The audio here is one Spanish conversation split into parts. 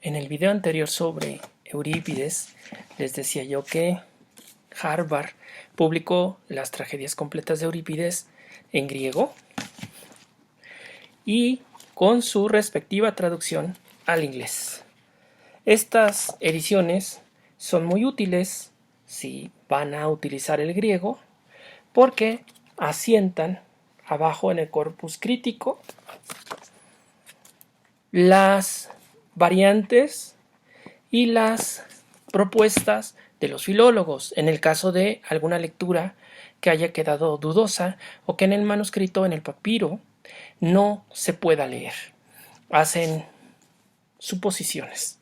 En el video anterior sobre Eurípides, les decía yo que Harvard publicó las tragedias completas de Eurípides en griego y con su respectiva traducción al inglés. Estas ediciones son muy útiles si van a utilizar el griego porque asientan abajo en el corpus crítico las variantes y las propuestas de los filólogos en el caso de alguna lectura que haya quedado dudosa o que en el manuscrito, en el papiro, no se pueda leer. Hacen suposiciones.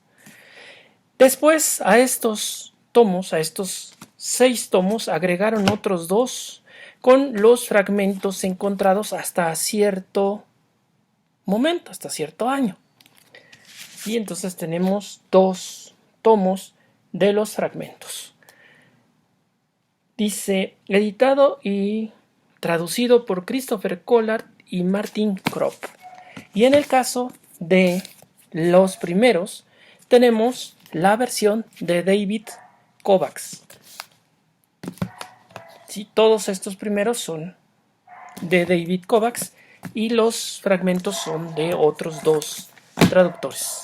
Después a estos tomos, a estos 6 tomos, agregaron otros 2 con los fragmentos encontrados hasta cierto momento, hasta cierto año. Y entonces tenemos 2 tomos de los fragmentos. Dice, editado y traducido por Christopher Collard y Martin Kropp. Y en el caso de los primeros, tenemos la versión de David Kovacs. Sí, todos estos primeros son de David Kovacs y los fragmentos son de otros 2 traductores.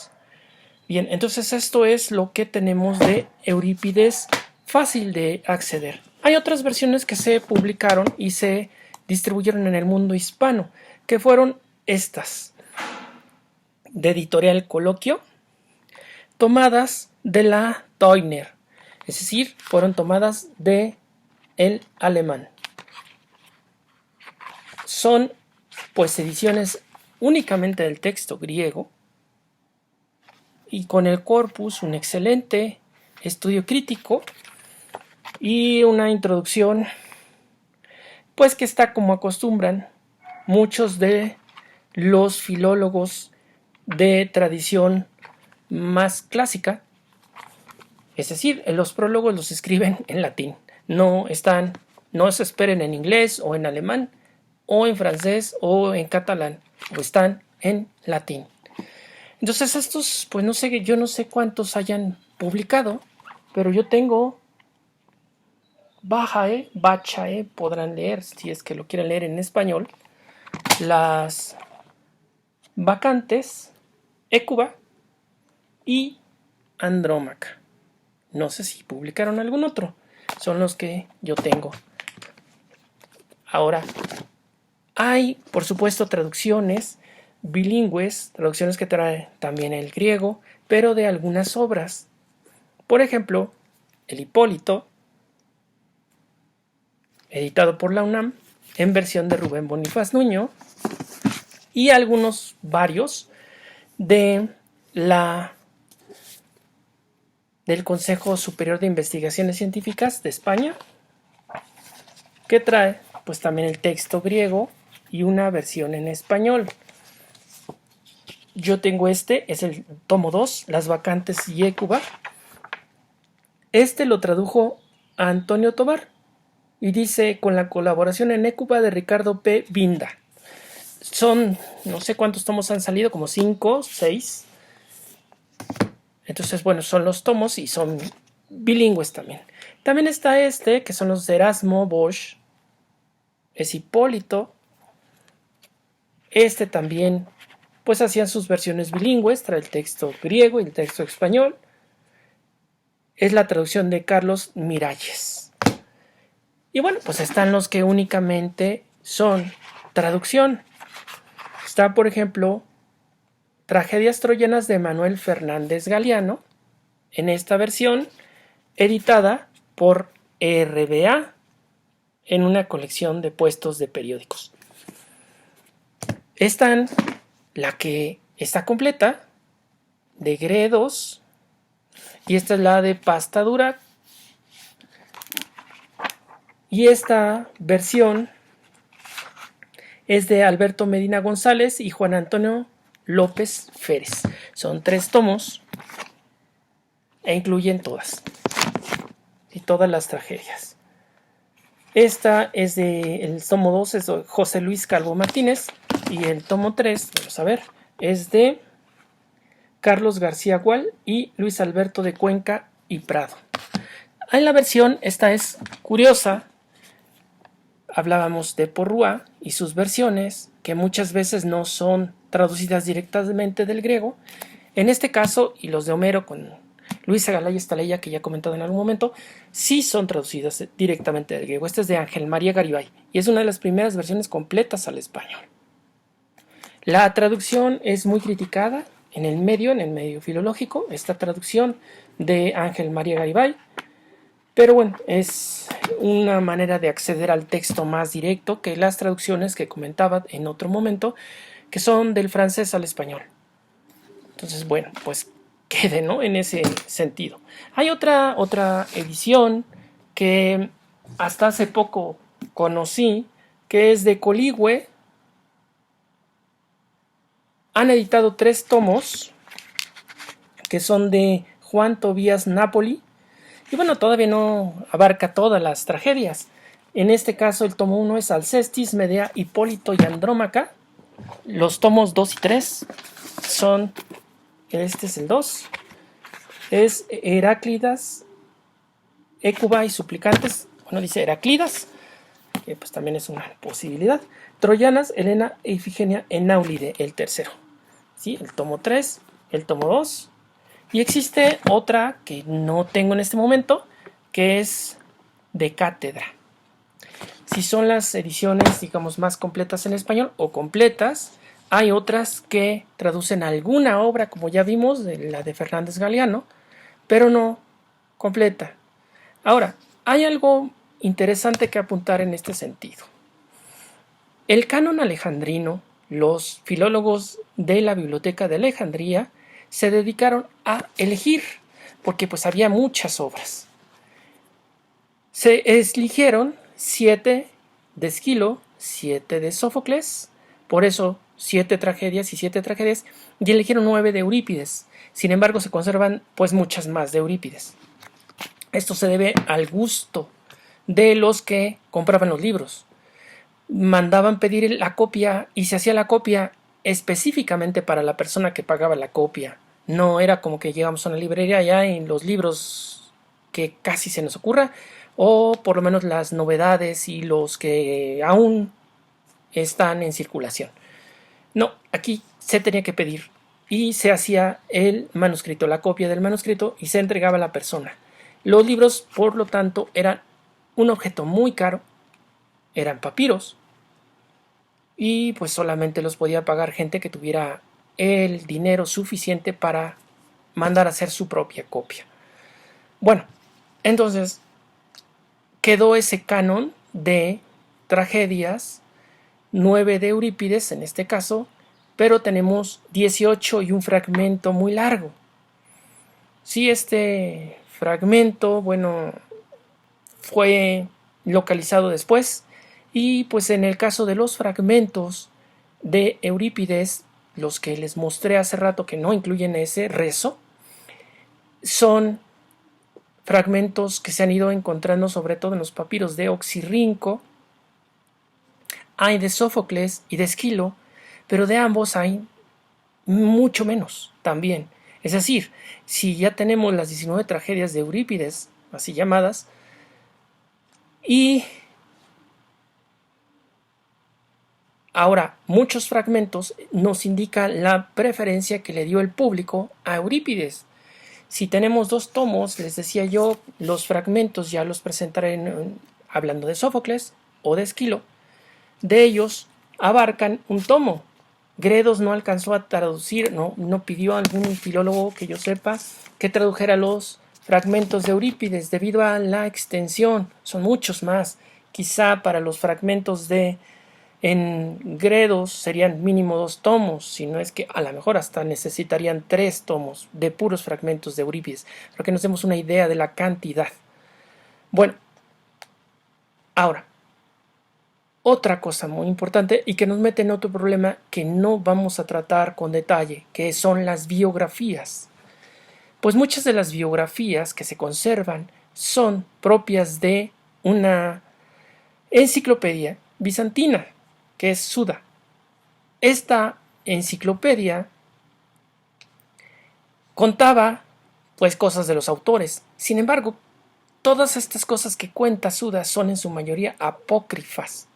Bien, entonces esto es lo que tenemos de Eurípides, fácil de acceder. Hay otras versiones que se publicaron y se distribuyeron en el mundo hispano, que fueron estas, de Editorial Coloquio, tomadas de la Teubner, es decir, fueron tomadas de el alemán. Son pues ediciones únicamente del texto griego y con el corpus un excelente estudio crítico y una introducción pues que está como acostumbran muchos de los filólogos de tradición más clásica, es decir, los prólogos los escriben en latín, no se esperen en inglés o en alemán o en francés o en catalán, o están en latín. Entonces estos, pues no sé, yo no sé cuántos hayan publicado, pero yo tengo Bachae, podrán leer, si es que lo quieren leer en español, las Bacantes, Hécuba y Andrómaca. No sé si publicaron algún otro, son los que yo tengo. Ahora, hay, por supuesto, traducciones bilingües, traducciones que traen también el griego, pero de algunas obras. Por ejemplo, el Hipólito, editado por la UNAM, en versión de Rubén Bonifaz Nuño, y varios, del Consejo Superior de Investigaciones Científicas de España, que trae pues también el texto griego y una versión en español. Yo tengo es el tomo 2, Las Bacantes y Hécuba. Lo tradujo a Antonio Tovar y dice con la colaboración en Hécuba de Ricardo P. Vinda. Son, no sé cuántos tomos han salido, como 5, 6. Entonces, bueno, son los tomos y son bilingües también. También está que son los de Erasmo Bosch. Es Hipólito. También pues hacían sus versiones bilingües, trae el texto griego y el texto español. Es la traducción de Carlos Miralles. Y bueno, pues están los que únicamente son traducción. Está, por ejemplo, Tragedias Troyanas de Manuel Fernández Galiano, en esta versión, editada por RBA, en una colección de puestos de periódicos. Están la que está completa, de Gredos, y esta es la de pasta dura. Y esta versión es de Alberto Medina González y Juan Antonio López Férez. Son 3 tomos e incluyen todas las tragedias. Esta es el tomo 2, es de José Luis Calvo Martínez, y el tomo 3, vamos a ver, es de Carlos García Gual y Luis Alberto de Cuenca y Prado. En la versión, esta es curiosa, hablábamos de Porrúa y sus versiones, que muchas veces no son traducidas directamente del griego. En este caso, y los de Homero con Luisa Galay Estaleya, que ya he comentado en algún momento, sí son traducidas directamente del griego. Esta es de Ángel María Garibay y es una de las primeras versiones completas al español. La traducción es muy criticada en el medio filológico, esta traducción de Ángel María Garibay, pero bueno, es una manera de acceder al texto más directo que las traducciones que comentaba en otro momento, que son del francés al español. Entonces, bueno, pues quede, ¿no? En ese sentido. Hay otra edición que hasta hace poco conocí, que es de Coligüe. Han editado 3 tomos, que son de Juan Tobías Napoli. Y bueno, todavía no abarca todas las tragedias. En este caso, el tomo 1 es Alcestis, Medea, Hipólito y Andrómaca. Los tomos 2 y 3 son, este es el 2, es Heráclidas, Hécuba y Suplicantes. Bueno, dice Heráclidas, que pues también es una posibilidad. Troyanas, Helena e Ifigenia en Áulide, el tercero. ¿Sí? El tomo 3, el tomo 2. Y existe otra que no tengo en este momento, que es de Cátedra. Si son las ediciones, digamos, más completas en español o completas, hay otras que traducen alguna obra, como ya vimos, de la de Fernández Galiano, pero no completa. Ahora, hay algo interesante que apuntar en este sentido. El canon alejandrino, los filólogos de la Biblioteca de Alejandría se dedicaron a elegir, porque pues había muchas obras. Se eligieron 7 de Esquilo, 7 de Sófocles, por eso 7 tragedias y 7 tragedias, y eligieron 9 de Eurípides. Sin embargo, se conservan pues muchas más de Eurípides. Esto se debe al gusto de los que compraban los libros. Mandaban pedir la copia y se hacía la copia específicamente para la persona que pagaba la copia. No era como que llegamos a una librería ya en los libros que casi se nos ocurra, o por lo menos las novedades y los que aún están en circulación. No, aquí se tenía que pedir y se hacía el manuscrito, la copia del manuscrito, y se entregaba a la persona. Los libros, por lo tanto, eran un objeto muy caro, eran papiros, y pues solamente los podía pagar gente que tuviera el dinero suficiente para mandar a hacer su propia copia. Bueno, entonces quedó ese canon de tragedias, 9 de Eurípides en este caso, pero tenemos 18 y un fragmento muy largo. Sí, este fragmento, bueno, fue localizado después, y pues en el caso de los fragmentos de Eurípides, los que les mostré hace rato que no incluyen ese rezo, son fragmentos que se han ido encontrando sobre todo en los papiros de Oxirrinco. Hay de Sófocles y de Esquilo, pero de ambos hay mucho menos también. Es decir, si ya tenemos las 19 tragedias de Eurípides, así llamadas, y ahora muchos fragmentos nos indican la preferencia que le dio el público a Eurípides. Si tenemos 2 tomos, les decía yo, los fragmentos ya los presentaré hablando de Sófocles o de Esquilo. De ellos abarcan un tomo. Gredos no alcanzó a traducir, no pidió a algún filólogo que yo sepa que tradujera los fragmentos de Eurípides debido a la extensión. Son muchos más. Quizá para los fragmentos en Gredos serían mínimo 2 tomos, si no es que a lo mejor hasta necesitarían 3 tomos de puros fragmentos de Eurípides, para que nos demos una idea de la cantidad. Bueno, ahora, otra cosa muy importante y que nos mete en otro problema que no vamos a tratar con detalle, que son las biografías. Pues muchas de las biografías que se conservan son propias de una enciclopedia bizantina, que es Suda. Esta enciclopedia contaba pues cosas de los autores. Sin embargo, todas estas cosas que cuenta Suda son en su mayoría apócrifas.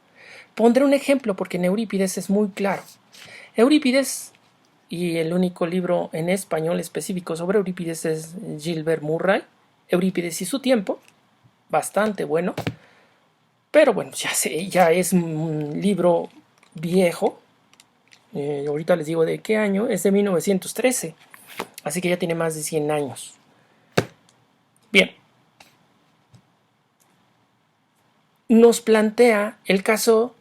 Pondré un ejemplo porque en Eurípides es muy claro. Eurípides, y el único libro en español específico sobre Eurípides es Gilbert Murray, Eurípides y su tiempo, bastante bueno, pero bueno, ya es un libro viejo. Ahorita les digo de qué año, es de 1913, así que ya tiene más de 100 años. Bien, nos plantea el caso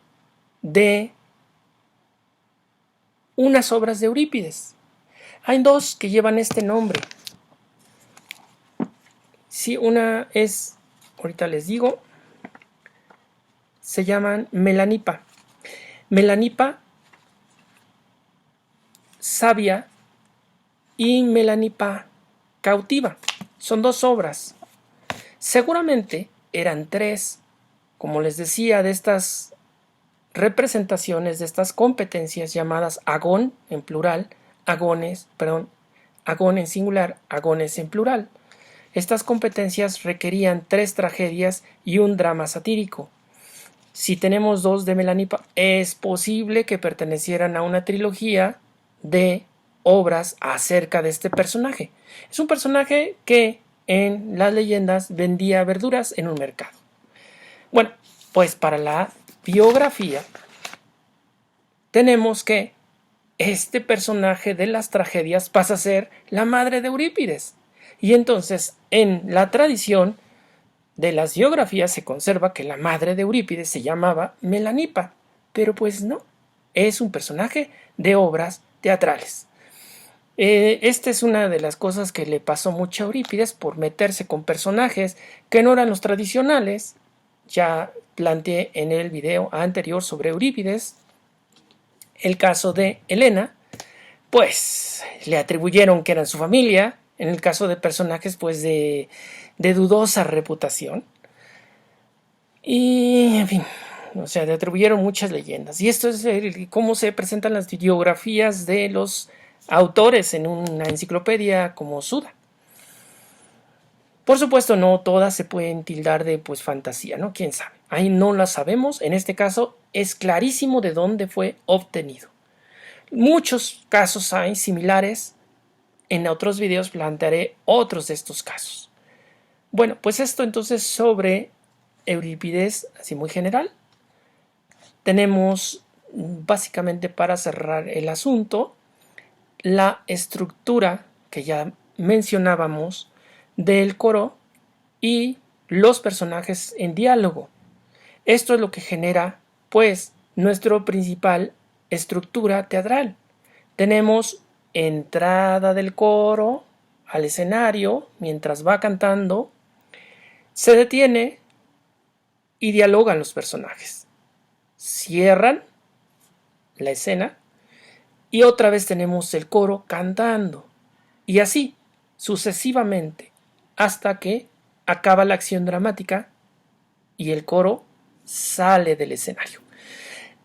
de unas obras de Eurípides. Hay dos que llevan este nombre. Sí, una es, ahorita les digo, se llaman Melanipa. Melanipa sabia y Melanipa cautiva. Son dos obras. Seguramente eran tres, como les decía, de estas representaciones, de estas competencias llamadas agón en plural, agón en singular, agones en plural. Estas competencias requerían 3 tragedias y un drama satírico. Si tenemos 2 de Melanipa, es posible que pertenecieran a una trilogía de obras acerca de este personaje. Es un personaje que en las leyendas vendía verduras en un mercado. Bueno, pues para la biografía tenemos que este personaje de las tragedias pasa a ser la madre de Eurípides. Y entonces en la tradición de las biografías se conserva que la madre de Eurípides se llamaba Melanipa, pero pues no, es un personaje de obras teatrales. Esta es una de las cosas que le pasó mucho a Eurípides por meterse con personajes que no eran los tradicionales. Ya planteé en el video anterior sobre Eurípides el caso de Helena, pues le atribuyeron que eran su familia, en el caso de personajes pues de dudosa reputación. Y en fin, o sea, le atribuyeron muchas leyendas. Y esto es cómo se presentan las biografías de los autores en una enciclopedia como Suda. Por supuesto, no todas se pueden tildar de pues fantasía, ¿no? ¿Quién sabe? Ahí no las sabemos. En este caso es clarísimo de dónde fue obtenido. Muchos casos hay similares. En otros videos plantearé otros de estos casos. Bueno, pues esto entonces sobre Eurípides, así muy general. Tenemos básicamente para cerrar el asunto la estructura que ya mencionábamos del coro y los personajes en diálogo. Esto es lo que genera pues nuestra principal estructura teatral. Tenemos entrada del coro al escenario mientras va cantando, se detiene y dialogan los personajes. Cierran la escena y otra vez tenemos el coro cantando. Y así, sucesivamente, hasta que acaba la acción dramática y el coro sale del escenario.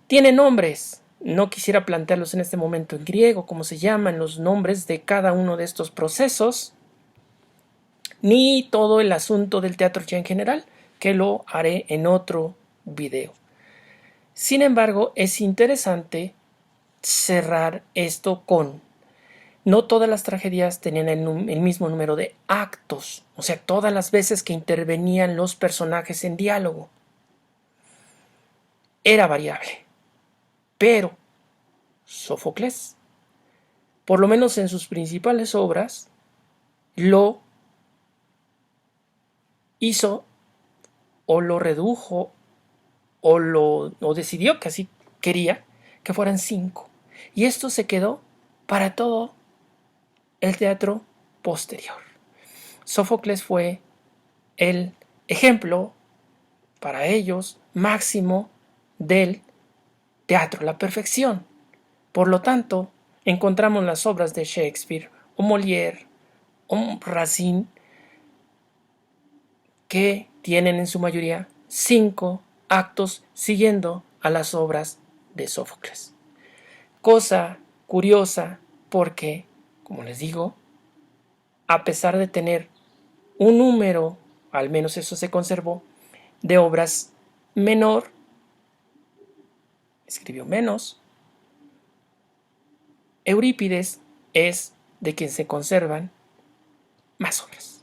Tiene nombres. No quisiera plantearlos en este momento en griego, como se llaman los nombres de cada uno de estos procesos, ni todo el asunto del teatro ya en general, que lo haré en otro video. Sin embargo, es interesante cerrar esto con: no todas las tragedias tenían el mismo número de actos, o sea, todas las veces que intervenían los personajes en diálogo. Era variable. Pero Sófocles, por lo menos en sus principales obras, lo hizo o lo redujo o decidió que así quería que fueran 5. Y esto se quedó para todo el teatro posterior. Sófocles fue el ejemplo para ellos máximo del teatro, la perfección. Por lo tanto, encontramos las obras de Shakespeare o Molière o Racine que tienen en su mayoría 5 actos siguiendo a las obras de Sófocles. Cosa curiosa porque, como les digo, a pesar de tener un número, al menos eso se conservó, de obras menor, escribió menos. Eurípides es de quien se conservan más obras.